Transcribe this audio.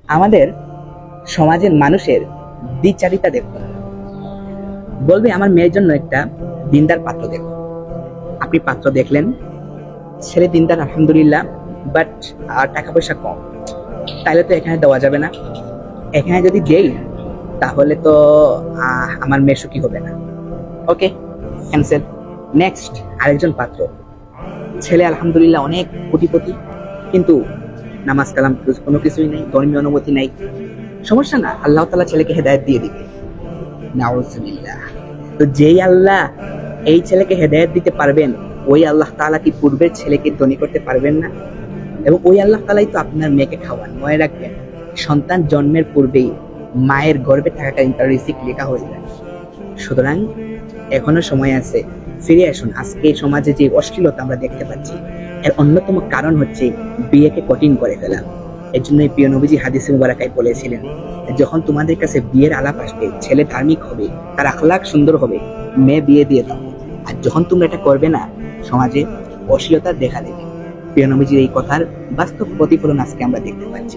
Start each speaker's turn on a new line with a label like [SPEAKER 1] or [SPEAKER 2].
[SPEAKER 1] আমাদের সমাজের মানুষের দ্বিচারিতা দেখুন। বলবে আমার মেয়ের জন্য একটা দিনদার পাত্র দেখো। আপনি পাত্র দেখলেন, ছেলে দিনদার আলহামদুলিল্লাহ, বাট টাকা পয়সা কম, তাইলে তো এখানে দেওয়া যাবে না। এখানে যদি দেই তাহলে তো আমার মেয়ে সুখী হবে না। ওকে, ক্যান্সেল। নেক্সট আরেকজন পাত্র, ছেলে আলহামদুলিল্লাহ অনেক কোটিপতি, কিন্তু নামাজ কালাম কোনো কিছুই নেই, ধর্মীয় অনুমতি নাই। সমস্যা না, আল্লাহ তাআলা ছেলেকে হেদায়েত দিয়ে দিবে। নাউজুবিল্লাহ। তো যেই আল্লাহ এই ছেলেকে হেদায়েত দিতে পারবেন, ওই আল্লাহ তাআলা কি পূর্বের ছেলেকে ধনী করতে পারবেন না? এবং ওই আল্লাহ তাআলাই তো আপনার মেয়েকে খাওয়ান। মনে রাখবেন, সন্তান জন্মের পূর্বেই মায়ের গর্ভে থাকাকালীন তার রিজিক লেখা হয়ে যায়। সুতরাং এখনো সময় আছে, ফিরে আসুন। আজকে সমাজে যে অশ্লীলতা আমরা দেখতে পাচ্ছি, এর অন্যতম কারণ হচ্ছে বিয়েকে কঠিন করে ফেলা। এর জন্যই প্রিয় নবীজি হাদিসে মুবারাকায় বলেছিলেন, যখন তোমাদের কাছে বিয়ের আলাপ আসবে, ছেলে ধার্মিক হবে, তার আখলাক সুন্দর হবে, মেয়ে বিয়ে দিয়ে দাও। আর যখন তোমরা এটা করবে না, সমাজে অশ্লীলতা দেখা দেবে। প্রিয় নবীজির এই কথার বাস্তব প্রতিফলন আজকে আমরা দেখতে পাচ্ছি।